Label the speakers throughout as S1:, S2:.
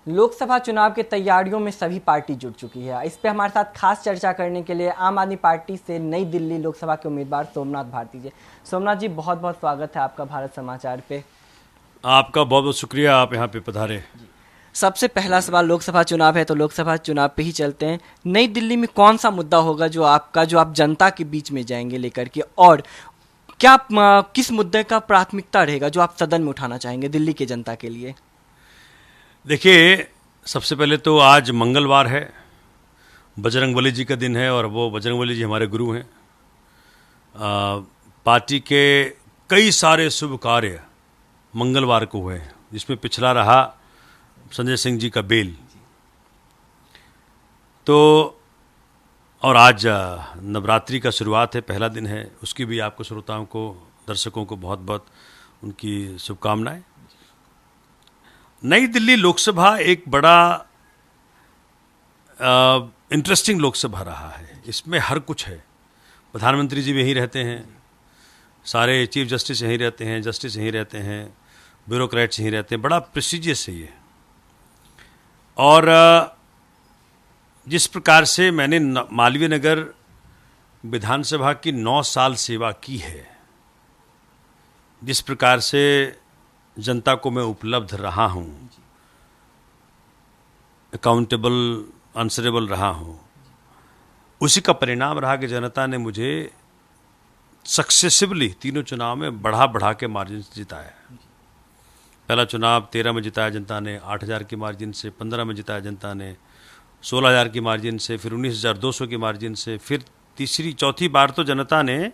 S1: लोकसभा चुनाव की तैयारियों में सभी पार्टी जुट चुकी है। इस पे हमारे साथ खास चर्चा करने के लिए आम आदमी पार्टी से नई दिल्ली लोकसभा के उम्मीदवार सोमनाथ भारती जी। सोमनाथ जी, बहुत बहुत स्वागत है आपका भारत समाचार पे।
S2: आपका बहुत बहुत शुक्रिया, आप यहाँ पे पधारे।
S1: सबसे पहला सवाल, लोकसभा चुनाव है तो लोकसभा चुनाव पे ही चलते हैं। नई दिल्ली में कौन सा मुद्दा होगा जो आप जनता के बीच में जाएंगे लेकर के, और क्या किस मुद्दे का प्राथमिकता रहेगा जो आप सदन में उठाना चाहेंगे दिल्ली के जनता के लिए?
S2: देखिए, सबसे पहले तो आज मंगलवार है, बजरंगबली जी का दिन है, और वो बजरंगबली जी हमारे गुरु हैं। पार्टी के कई सारे शुभ कार्य मंगलवार को हुए, जिसमें पिछला रहा संजय सिंह जी का बेल। तो और आज नवरात्रि का शुरुआत है, पहला दिन है, उसकी भी आपको श्रोताओं को, दर्शकों को बहुत बहुत उनकी शुभकामनाएं। नई दिल्ली लोकसभा एक बड़ा इंटरेस्टिंग लोकसभा रहा है। इसमें हर कुछ है। प्रधानमंत्री जी भी यहीं रहते हैं, सारे चीफ जस्टिस यहीं रहते हैं, जस्टिस यहीं रहते हैं, ब्यूरोक्रेट्स यहीं रहते हैं। बड़ा प्रेस्टिजियस है ये। और जिस प्रकार से मैंने मालवीय नगर विधानसभा की 9 साल सेवा की है, जिस प्रकार से जनता को मैं उपलब्ध रहा हूँ, अकाउंटेबल, आंसरेबल रहा हूँ, उसी का परिणाम रहा कि जनता ने मुझे सक्सेसिवली तीनों चुनाव में बढ़ा बढ़ा के मार्जिन से जिताया। पहला चुनाव 13 में जिताया जनता ने 8,000 की मार्जिन से, 15 में जिताया जनता ने 16,000 की मार्जिन से, फिर 19,200 की मार्जिन से, फिर तीसरी चौथी बार तो जनता ने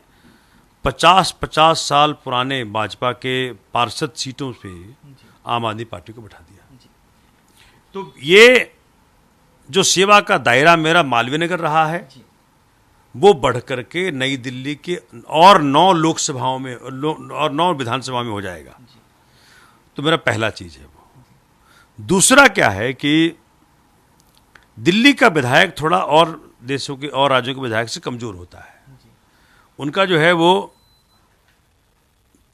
S2: 50-50 साल पुराने भाजपा के पार्षद सीटों पे आम आदमी पार्टी को बैठा दिया। तो ये जो सेवा का दायरा मेरा मालवीय नगर रहा है, वो बढ़ करके नई दिल्ली के और 9 लोकसभाओं में और 9 विधानसभा में हो जाएगा। तो मेरा पहला चीज है वो। दूसरा क्या है कि दिल्ली का विधायक थोड़ा और देशों के और राज्यों के विधायक से कमजोर होता है। उनका जो है वो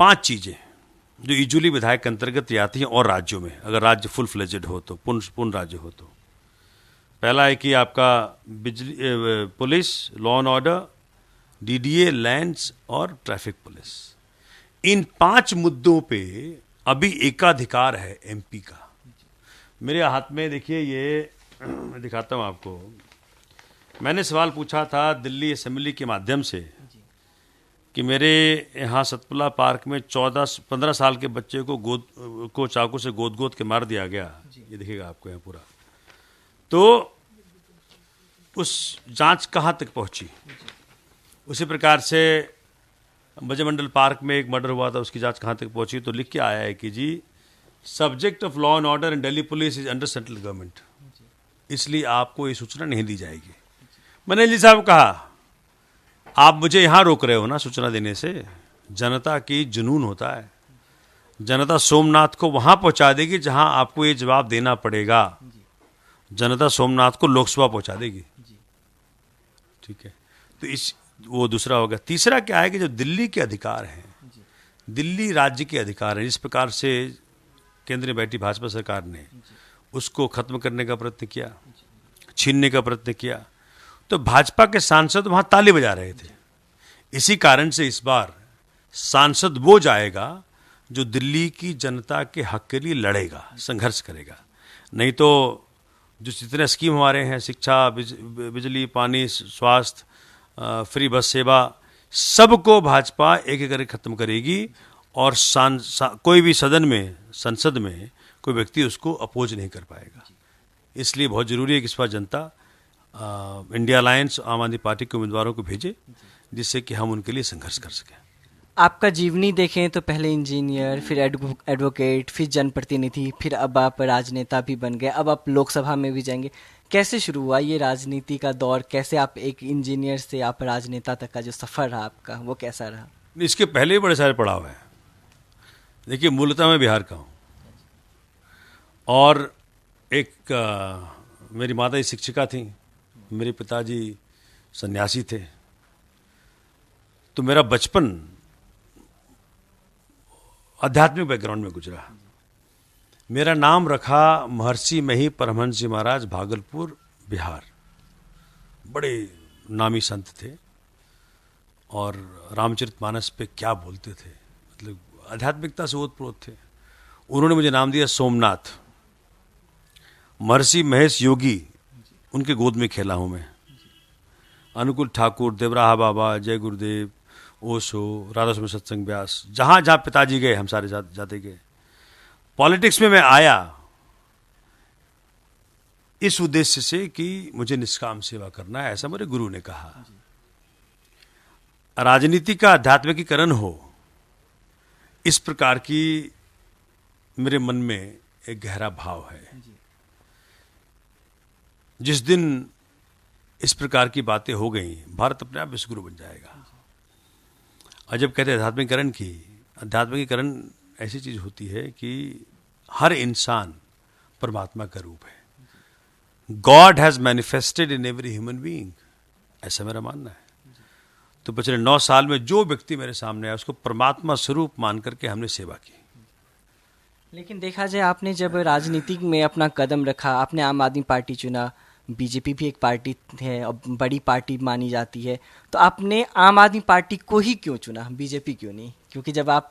S2: 5 चीजें जो यूजुअली विधायक के अंतर्गत आती हैं और राज्यों में, अगर राज्य फुल फ्लेजेड हो तो, पूर्ण राज्य हो तो। पहला है कि आपका बिजली, police, law and order, DDA, lands और ट्रैफिक पुलिस। इन 5 मुद्दों पे अभी एकाधिकार है एमपी का। मेरे हाथ में देखिए, ये मैं दिखाता हूं आपको। मैंने सवाल पूछा था दिल्ली असेंबली के माध्यम से कि मेरे यहाँ सतपुला पार्क में 14-15 साल के बच्चे को चाकू से गोद के मार दिया गया। ये देखिएगा आपको यहाँ पूरा। तो उस जांच कहाँ तक पहुंची? उसी प्रकार से ब्रजमंडल पार्क में एक मर्डर हुआ था, उसकी जांच कहाँ तक पहुंची? तो लिख के आया है कि जी, subject of law and order in Delhi police is under central government, इसलिए आपको ये सूचना नहीं दी जाएगी। मैंने जी साहब कहा, आप मुझे यहां रोक रहे हो ना सूचना देने से? जनता की जुनून होता है। जनता सोमनाथ को वहां पहुंचा देगी जहां आपको ये जवाब देना पड़ेगा। जनता सोमनाथ को लोकसभा पहुंचा देगी। ठीक है, तो वो दूसरा होगा। तीसरा क्या है कि जो दिल्ली के अधिकार हैं, दिल्ली राज्य के अधिकार हैं, जिस प्रकार से केंद्र में बैठी भाजपा सरकार ने उसको खत्म करने का प्रयत्न किया, छीनने का प्रयत्न किया, तो भाजपा के सांसद वहां ताली बजा रहे थे। इसी कारण से इस बार सांसद वो जाएगा जो दिल्ली की जनता के हक के लिए लड़ेगा, संघर्ष करेगा। नहीं तो जो जितने स्कीम हमारे हैं, शिक्षा, बिजली, पानी, स्वास्थ्य, फ्री बस सेवा, सबको भाजपा एक एक करके खत्म करेगी। और कोई भी सदन में, संसद में कोई व्यक्ति उसको अपोज नहीं कर पाएगा। इसलिए बहुत जरूरी है कि इस बार जनता इंडिया अलायंस, आम आदमी पार्टी के उम्मीदवारों को भेजे, जिससे कि हम उनके लिए संघर्ष कर सकें।
S1: आपका जीवनी देखें तो पहले इंजीनियर, फिर एडवोकेट, फिर जनप्रतिनिधि, फिर अब आप राजनेता भी बन गए, अब आप लोकसभा में भी जाएंगे। कैसे शुरू हुआ ये राजनीति का दौर? कैसे आप एक इंजीनियर से आप राजनेता तक का जो सफ़र रहा आपका, वो कैसा रहा?
S2: इसके पहले ही बड़े सारे पड़ाव हैं। देखिए, मूलतः मैं बिहार का हूँ, और मेरी माता जी शिक्षिका थी, मेरे पिताजी सन्यासी थे। तो मेरा बचपन आध्यात्मिक बैकग्राउंड में गुजरा। मेरा नाम रखा महर्षि मही परमहंस जी महाराज, भागलपुर, बिहार। बड़े नामी संत थे और रामचरितमानस पे क्या बोलते थे, मतलब आध्यात्मिकता से ओतप्रोत थे। उन्होंने मुझे नाम दिया सोमनाथ। महर्षि महेश योगी, उनके गोद में खेला हूं मैं। अनुकूल ठाकुर, देवराहा बाबा, जय गुरुदेव, ओशो, राधा स्वामी सत्संग व्यास, जहां जहां पिताजी गए हम सारे जाते गए। पॉलिटिक्स में मैं आया इस उद्देश्य से कि मुझे निष्काम सेवा करना है, ऐसा मेरे गुरु ने कहा। राजनीति का आध्यात्मिकीकरण हो, इस प्रकार की मेरे मन में एक गहरा भाव है। जिस दिन इस प्रकार की बातें हो गई, भारत अपने आप विश्वगुरु बन जाएगा। और जब कहते हैं आध्यात्मिकीकरण ऐसी चीज होती है कि हर इंसान परमात्मा का रूप है। God has manifested in every human being, ऐसा मेरा मानना है। तो पिछले 9 साल में जो व्यक्ति मेरे सामने आया उसको परमात्मा स्वरूप मान करके हमने सेवा की।
S1: लेकिन देखा जाए, आपने जब राजनीति में अपना कदम रखा, आपने आम आदमी पार्टी चुना, बीजेपी भी एक पार्टी है और बड़ी पार्टी मानी जाती है, तो आपने आम आदमी पार्टी को ही क्यों चुना, बीजेपी क्यों नहीं? क्योंकि जब आप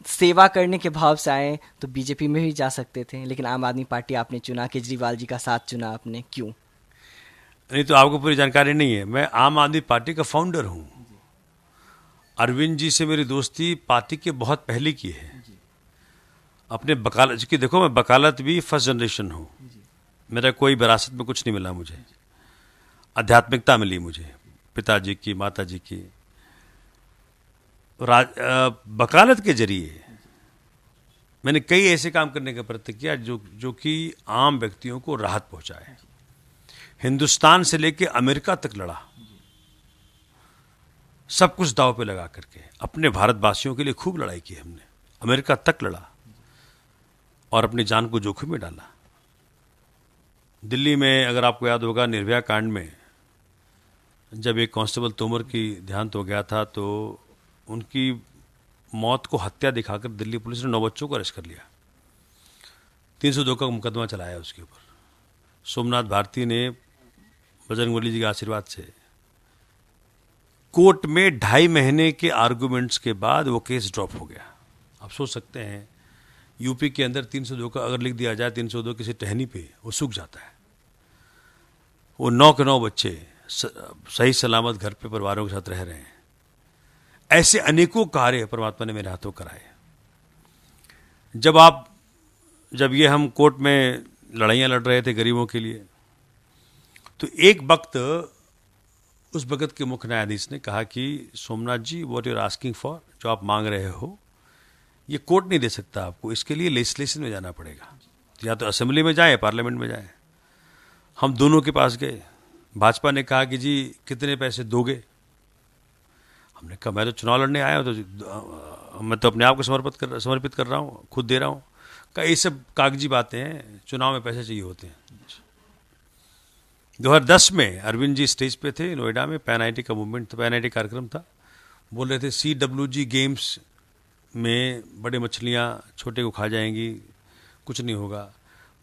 S1: सेवा करने के भाव से आए तो बीजेपी में भी जा सकते थे, लेकिन आम आदमी पार्टी आपने चुना, केजरीवाल जी का साथ चुना आपने, क्यों?
S2: नहीं तो आपको पूरी जानकारी नहीं है। मैं आम आदमी पार्टी का फाउंडर हूं। अरविंद जी से मेरी दोस्ती पार्टी के बहुत पहले की है। अपने वकालत की, देखो मैं वकालत भी फर्स्ट जनरेशन हूं। मेरा कोई विरासत में कुछ नहीं मिला मुझे, आध्यात्मिकता मिली मुझे, पिताजी की, माताजी की। वकालत के जरिए मैंने कई ऐसे काम करने का प्रयत्न किया जो कि आम व्यक्तियों को राहत पहुंचाए। हिंदुस्तान से लेकर अमेरिका तक लड़ा, सब कुछ दांव पे लगा करके। अपने भारतवासियों के लिए खूब लड़ाई की हमने, अमेरिका तक लड़ा और अपनी जान को जोखिम में डाला। दिल्ली में अगर आपको याद होगा, निर्भया कांड में जब एक कांस्टेबल तोमर की देहांत हो गया था तो उनकी मौत को हत्या दिखाकर दिल्ली पुलिस ने 9 बच्चों को अरेस्ट कर लिया। 302 का मुकदमा चलाया उसके ऊपर। सोमनाथ भारती ने बजरंगबली जी के आशीर्वाद से कोर्ट में 2.5 महीने के आर्गुमेंट्स के बाद वो केस ड्रॉप हो गया। आप सोच सकते हैं, यूपी के अंदर 302 का अगर लिख दिया जाए, 302 किसी टहनी पे, वो सूख जाता है। वो 9 के 9 बच्चे सही सलामत घर पे परिवारों के साथ रह रहे हैं। ऐसे अनेकों कार्य परमात्मा ने मेरे हाथों कराए। जब ये हम कोर्ट में लड़ाइयाँ लड़ रहे थे गरीबों के लिए, तो एक वक्त उस वक्त के मुख्य न्यायाधीश ने कहा कि Somnath ji, what you are asking for, जो आप मांग रहे हो ये कोर्ट नहीं दे सकता आपको, इसके लिए लेजिस्लेशन में जाना पड़ेगा। या तो असेंबली में जाए, पार्लियामेंट में जाए। हम दोनों के पास गए। भाजपा ने कहा कि जी कितने पैसे दोगे? हमने कहा मैं तो चुनाव लड़ने आया हूं, तो मैं तो अपने आप को समर्पित कर रहा हूँ, खुद दे रहा हूँ। कहा ये सब कागजी बातें हैं, चुनाव में पैसे चाहिए होते हैं। 2010 में अरविंद जी स्टेज पे थे नोएडा में, पैन आईटी का मूवमेंट था, पैन आईटी कार्यक्रम था। बोल रहे थे CWG गेम्स में बड़े मछलियाँ छोटे को खा जाएंगी, कुछ नहीं होगा।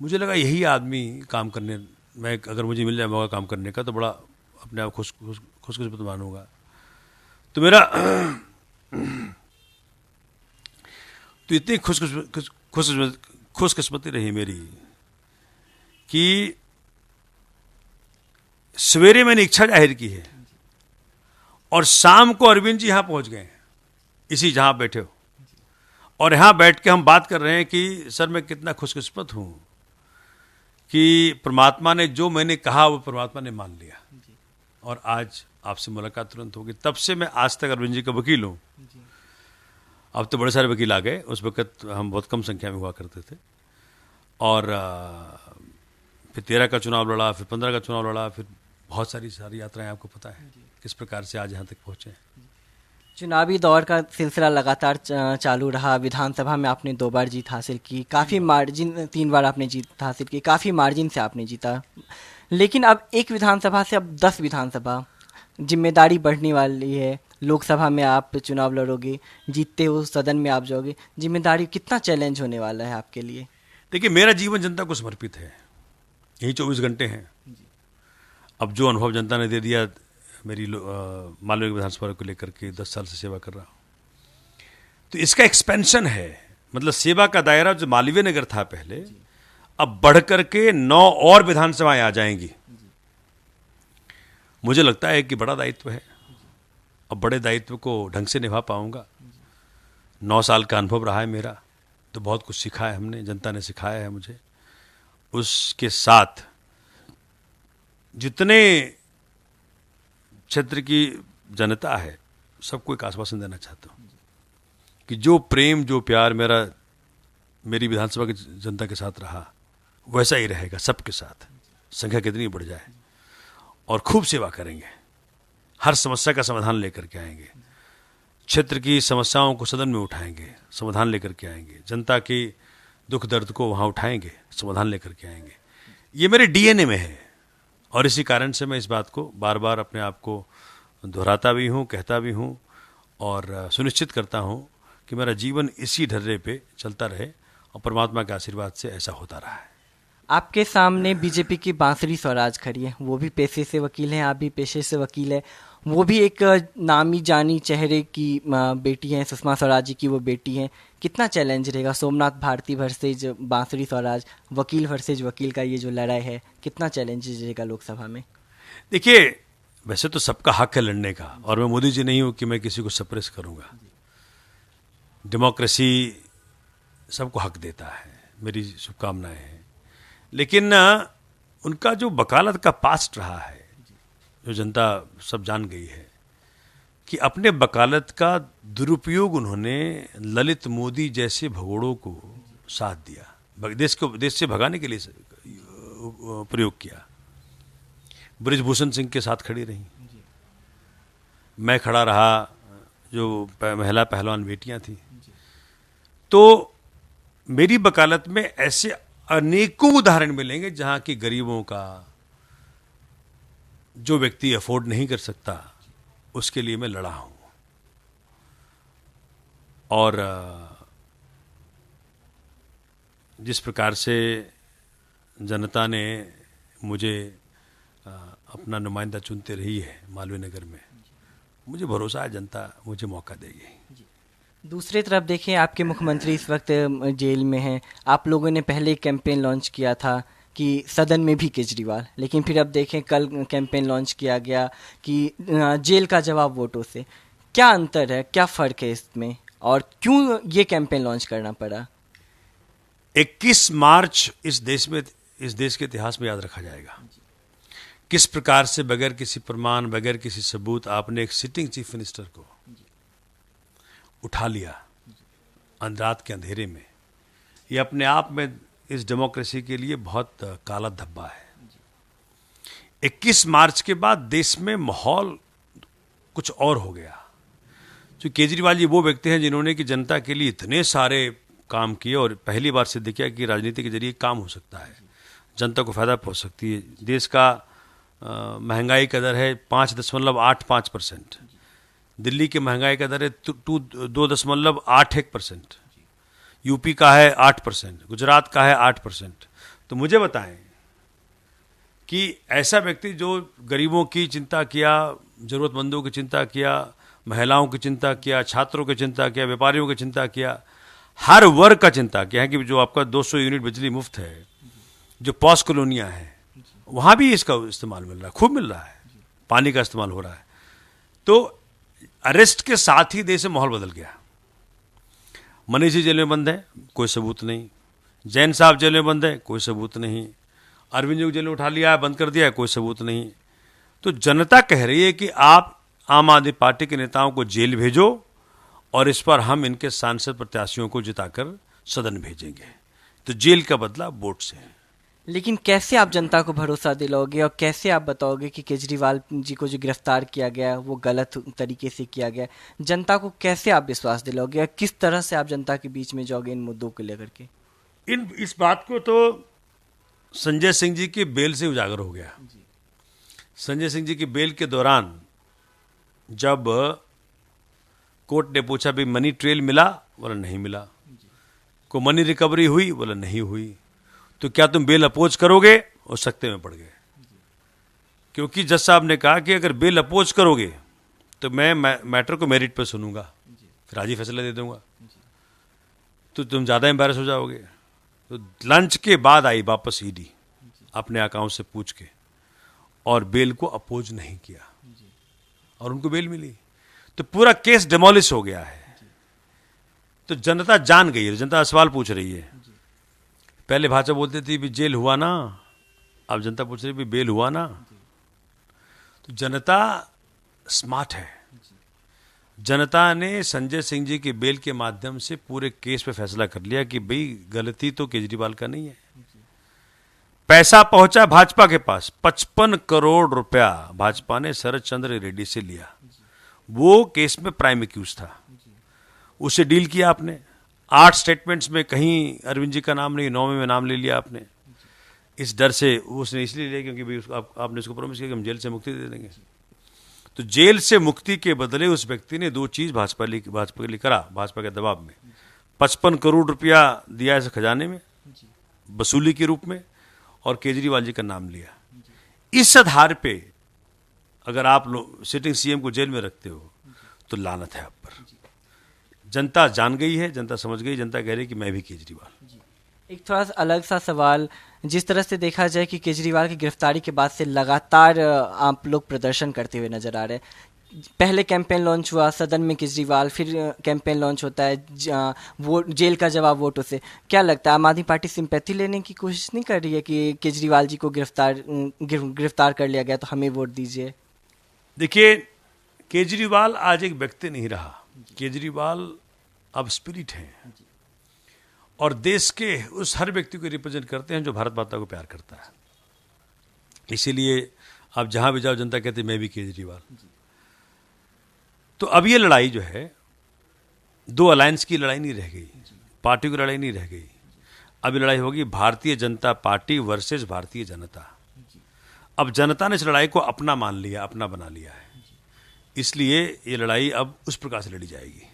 S2: मुझे लगा यही आदमी काम करने, मैं अगर मुझे मिल जाए मौका काम करने का तो बड़ा अपने आप खुशकिस्मत मानूंगा। तो मेरा तो इतनी खुशकिस्मती रही मेरी कि सवेरे मैंने इच्छा जाहिर की है और शाम को अरविंद जी यहां पहुंच गए, इसी जहां बैठे हो, और यहां बैठ के हम बात कर रहे हैं कि सर मैं कितना खुशकिस्मत हूं कि परमात्मा ने जो मैंने कहा वो परमात्मा ने मान लिया और आज आपसे मुलाकात तुरंत होगी। तब से मैं आज तक अरविंद जी का वकील हूं। अब तो बड़े सारे वकील आ गए, उस वक्त हम बहुत कम संख्या में हुआ करते थे। और फिर 13 का चुनाव लड़ा, फिर 15 का चुनाव लड़ा, फिर बहुत सारी यात्राएं, आपको पता है किस प्रकार से आज यहाँ तक पहुँचे।
S1: चुनावी दौर का सिलसिला लगातार चालू रहा। विधानसभा में आपने 2 बार जीत हासिल की, काफ़ी मार्जिन, 3 बार आपने जीत हासिल की, काफ़ी मार्जिन से आपने जीता। लेकिन अब एक विधानसभा से अब 10 विधानसभा, जिम्मेदारी बढ़ने वाली है। लोकसभा में आप चुनाव लड़ोगे, जीतते हो, सदन में आप जाओगे, जिम्मेदारी कितना चैलेंज होने वाला है आपके लिए?
S2: देखिए, मेरा जीवन जनता को समर्पित है, यही 24 घंटे हैं। अब जो अनुभव जनता ने दे दिया, मेरी मालवीय विधानसभा को लेकर के 10 साल से सेवा कर रहा हूँ, तो इसका एक्सपेंशन है। मतलब सेवा का दायरा जो मालवीय नगर था पहले, अब बढ़ करके 9 और विधानसभाएं आ जाएंगी। मुझे लगता है कि बड़ा दायित्व है, अब बड़े दायित्व को ढंग से निभा पाऊंगा। 9 साल का अनुभव रहा है मेरा, तो बहुत कुछ सीखा है हमने, जनता ने सिखाया है मुझे। उसके साथ जितने क्षेत्र की जनता है, सबको एक आश्वासन देना चाहता हूँ कि जो प्रेम, जो प्यार मेरी विधानसभा की जनता के साथ रहा, वैसा ही रहेगा सबके साथ, संख्या कितनी बढ़ जाए। और खूब सेवा करेंगे, हर समस्या का समाधान लेकर के आएंगे, क्षेत्र की समस्याओं को सदन में उठाएंगे, समाधान लेकर के आएंगे, जनता की दुख दर्द को वहाँ उठाएंगे, समाधान लेकर के आएंगे। ये मेरे डीएनए में है, और इसी कारण से मैं इस बात को बार बार अपने आप को दोहराता भी हूँ, कहता भी हूँ, और सुनिश्चित करता हूँ कि मेरा जीवन इसी ढर्रे पे चलता रहे, और परमात्मा के आशीर्वाद से ऐसा होता रहा है।
S1: आपके सामने बीजेपी की बांसुरी स्वराज खड़ी है, वो भी पेशे से वकील हैं, आप भी पेशे से वकील है। वो भी एक नामी जानी चेहरे की बेटी हैं, सुषमा स्वराज जी की वो बेटी हैं। कितना चैलेंज रहेगा सोमनाथ भारती वर्सेज बांसुरी स्वराज, वकील वर्सेज वकील का ये जो लड़ाई है, कितना चैलेंज रहेगा लोकसभा में?
S2: देखिए, वैसे तो सबका हक है लड़ने का, और मैं मोदी जी नहीं हूं कि मैं किसी को सप्रेस करूंगा। डेमोक्रेसी सबको हक देता है, मेरी शुभकामनाएं हैं। लेकिन उनका जो वकालत का पास्ट रहा है, जो जनता सब जान गई है कि अपने वकालत का दुरुपयोग उन्होंने ललित मोदी जैसे भगोड़ों को साथ दिया, देश से भगाने के लिए प्रयोग किया। बृजभूषण सिंह के साथ खड़ी रही, मैं खड़ा रहा, जो महिला पहलवान बेटियां थी। तो मेरी वकालत में ऐसे अनेकों उदाहरण मिलेंगे जहां की गरीबों का, जो व्यक्ति अफोर्ड नहीं कर सकता, उसके लिए मैं लड़ा हूं। और जिस प्रकार से जनता ने मुझे अपना नुमाइंदा चुनते रही है मालवीय नगर में, मुझे भरोसा है जनता मुझे मौका देगी।
S1: दूसरी तरफ देखें, आपके मुख्यमंत्री इस वक्त जेल में हैं। आप लोगों ने पहले कैंपेन लॉन्च किया था कि सदन में भी केजरीवाल, लेकिन फिर अब देखें कल कैंपेन लॉन्च किया गया कि जेल का जवाब वोटों से। क्या अंतर है, क्या फ़र्क है इसमें, और क्यों ये कैंपेन लॉन्च करना पड़ा?
S2: 21 मार्च इस देश के इतिहास में याद रखा जाएगा। किस प्रकार से बगैर किसी प्रमाण, बगैर किसी सबूत आपने एक सिटिंग चीफ मिनिस्टर को उठा लिया रात के अंधेरे में। ये अपने आप में इस डेमोक्रेसी के लिए बहुत काला धब्बा है। 21 मार्च के बाद देश में माहौल कुछ और हो गया। जो केजरीवाल जी वो व्यक्ति हैं जिन्होंने कि जनता के लिए इतने सारे काम किए, और पहली बार सिद्ध किया कि राजनीति के जरिए काम हो सकता है, जनता को फायदा पहुंच सकती है। देश का महंगाई का दर है 5.85%, दिल्ली की महंगाई का दर है 2.81%, यूपी का है 8%, गुजरात का है 8%। तो मुझे बताएं कि ऐसा व्यक्ति जो गरीबों की चिंता किया, जरूरतमंदों की चिंता किया, महिलाओं की चिंता किया, छात्रों की चिंता किया, व्यापारियों की चिंता किया, हर वर्ग का चिंता किया है कि जो आपका 200 यूनिट बिजली मुफ्त है, जो पॉस कॉलोनियां हैं, वहां भी इसका इस्तेमाल मिल रहा है, खूब मिल रहा है, पानी का इस्तेमाल हो रहा है। तो अरेस्ट के साथ ही देश में माहौल बदल गया। मनीष जी जेल में बंद है, कोई सबूत नहीं। जैन साहब जेल में बंद है, कोई सबूत नहीं। अरविंद जी को जेल में उठा लिया है, बंद कर दिया है, कोई सबूत नहीं। तो जनता कह रही है कि आप आम आदमी पार्टी के नेताओं को जेल भेजो, और इस पर हम इनके सांसद प्रत्याशियों को जिताकर सदन भेजेंगे। तो जेल का बदला वोट से है।
S1: लेकिन कैसे आप जनता को भरोसा दिलाओगे, और कैसे आप बताओगे कि केजरीवाल जी को जो गिरफ्तार किया गया वो गलत तरीके से किया गया? जनता को कैसे आप विश्वास दिलाओगे, और किस तरह से आप जनता के बीच में जाओगे इन मुद्दों को लेकर के?
S2: इस बात को तो संजय सिंह जी की बेल से उजागर हो गया। संजय सिंह जी की बेल के दौरान जब कोर्ट ने पूछा भी मनी ट्रेल मिला, बोला नहीं मिला। को मनी रिकवरी हुई, बोला नहीं हुई। तो क्या तुम बेल अपोज करोगे? और सकते में पड़ गए, क्योंकि जज साहब ने कहा कि अगर बेल अपोज करोगे तो मैं मैटर को मेरिट पर सुनूंगा, फिर आज ही फैसला दे दूंगा, तो तुम ज़्यादा एम्बैरस हो जाओगे। तो लंच के बाद आई वापस ईडी अपने अकाउंट से पूछ के, और बेल को अपोज नहीं किया और उनको बेल मिली। तो पूरा केस डिमोलिश हो गया है। तो जनता जान गई है, जनता सवाल पूछ रही है। पहले भाजपा बोलती थी भी जेल हुआ ना, अब जनता पूछ रही भी बेल हुआ ना। तो जनता स्मार्ट है। जनता ने संजय सिंह जी के बेल के माध्यम से पूरे केस पे फैसला कर लिया कि भाई गलती तो केजरीवाल का नहीं है। पैसा पहुंचा भाजपा के पास, 55 करोड़ रुपया भाजपा ने शरद चंद्र रेड्डी से लिया। वो केस में प्राइम एक्यूज था, उसे डील किया आपने। 8 स्टेटमेंट्स में कहीं अरविंद जी का नाम नहीं, 9वें में नाम ले लिया आपने। इस डर से उसने इसलिए लिया क्योंकि भाई आपने उसको प्रॉमिस किया कि हम जेल से मुक्ति दे देंगे। तो जेल से मुक्ति के बदले उस व्यक्ति ने 2 चीज भाजपा के लिए करा, भाजपा के दबाव में। 55 करोड़ रुपया दिया ऐसे खजाने में वसूली के रूप में, और केजरीवाल जी का नाम लिया। इस आधार पे अगर आप लोग सिटिंग सीएम को जेल में रखते हो तो लानत है आप पर। जनता जान गई है, जनता समझ गई, जनता कह रही है कि मैं भी केजरीवाल।
S1: एक थोड़ा सा अलग सा सवाल, जिस तरह से देखा जाए कि केजरीवाल की गिरफ्तारी के बाद से लगातार आप लोग प्रदर्शन करते हुए नजर आ रहे हैं। पहले कैंपेन लॉन्च हुआ सदन में केजरीवाल, फिर कैंपेन लॉन्च होता है वोट जेल का जवाब वोटों से। क्या लगता है आम आदमी पार्टी सिंपैथी लेने की कोशिश नहीं कर रही है कि केजरीवाल जी को गिरफ्तार कर लिया गया तो हमें वोट दीजिए?
S2: देखिए, केजरीवाल आज एक व्यक्ति नहीं रहा, केजरीवाल अब स्पिरिट है, और देश के उस हर व्यक्ति को रिप्रेजेंट करते हैं जो भारत माता को प्यार करता है। इसीलिए आप जहां भी जाओ जनता कहती है मैं भी केजरीवाल। तो अब ये लड़ाई जो है, 2 अलायंस की लड़ाई नहीं रह गई, पार्टी की लड़ाई नहीं रह गई। अब ये लड़ाई होगी भारतीय जनता पार्टी वर्सेस भारतीय जनता। अब जनता ने इस लड़ाई को अपना मान लिया, अपना बना लिया है, इसलिए ये लड़ाई अब उस प्रकार से लड़ी जाएगी।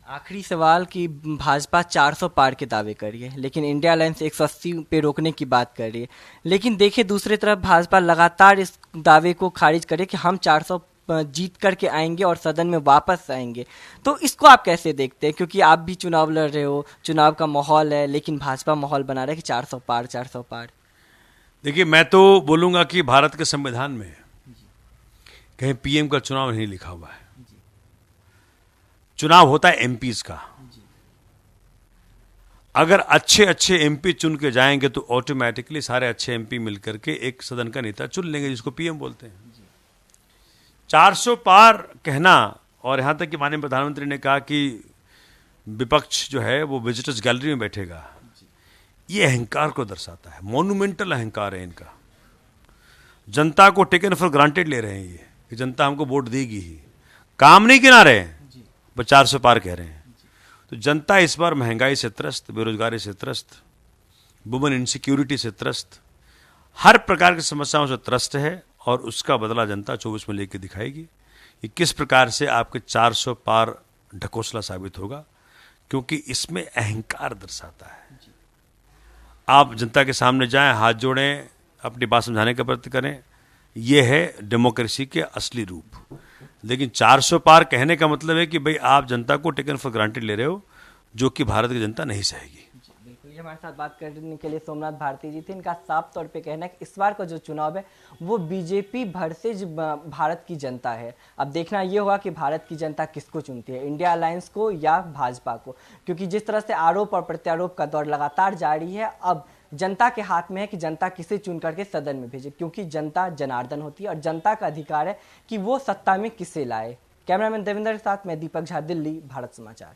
S1: आखिरी सवाल कि भाजपा 400 पार के दावे कर रही है, लेकिन इंडिया अलायंस 180 पे रोकने की बात कर रही है। लेकिन देखिए दूसरी तरफ भाजपा लगातार इस दावे को खारिज करे कि हम 400 जीत करके आएंगे और सदन में वापस आएंगे। तो इसको आप कैसे देखते हैं? क्योंकि आप भी चुनाव लड़ रहे हो, चुनाव का माहौल है, लेकिन भाजपा माहौल बना रहा है कि 400 पार 400 पार।
S2: देखिए, मैं तो बोलूंगा कि भारत के संविधान में कहीं पीएम का चुनाव नहीं लिखा हुआ है। चुनाव होता है एमपीज का। अगर अच्छे अच्छे एमपी चुन के जाएंगे तो ऑटोमेटिकली सारे अच्छे एमपी मिलकर के एक सदन का नेता चुन लेंगे, जिसको पीएम बोलते हैं। 400 पार कहना, और यहां तक कि माननीय प्रधानमंत्री ने कहा कि विपक्ष जो है वो विजिटर्स गैलरी में बैठेगा, ये अहंकार को दर्शाता है। मोन्यूमेंटल अहंकार है इनका। जनता को टेकन फॉर ग्रांटेड ले रहे हैं ये, कि जनता हमको वोट देगी ही, काम नहीं गिना रहे हैं, बस 400 पार कह रहे हैं। तो जनता इस बार महंगाई से त्रस्त, बेरोजगारी से त्रस्त, वुमेन इनसिक्योरिटी से त्रस्त, हर प्रकार की समस्याओं से त्रस्त है, और उसका बदला जनता 24 में लेकर दिखाएगी कि किस प्रकार से आपके 400 पार ढकोसला साबित होगा, क्योंकि इसमें अहंकार दर्शाता है। आप जनता के सामने जाएं, हाथ जोड़ें, अपनी बात समझाने का प्रयत्न करें, यह है डेमोक्रेसी के असली रूप। लेकिन 400 पार कहने का मतलब है कि भाई आप जनता को टेकन फॉर ग्रांटेड ले रहे हो, जो कि भारत की जनता नहीं सहेगी।
S1: बिल्कुल, ये हमारे साथ बात करने के लिए सोमनाथ भारती जी थे। इनका साफ तौर पे कहना है कि इस बार का जो चुनाव है वो बीजेपी वर्सेज भारत की जनता है। अब देखना ये होगा कि भारत की जनता किसको चुनती है, इंडिया अलायंस को या भाजपा को। क्योंकि जिस तरह से आरोप और प्रत्यारोप का दौर लगातार जारी है, अब जनता के हाथ में है कि जनता किसे चुन करके सदन में भेजे, क्योंकि जनता जनार्दन होती है और जनता का अधिकार है कि वो सत्ता में किसे लाए। कैमरामैन देवेंद्र के साथ मैं दीपक झा, दिल्ली, भारत समाचार।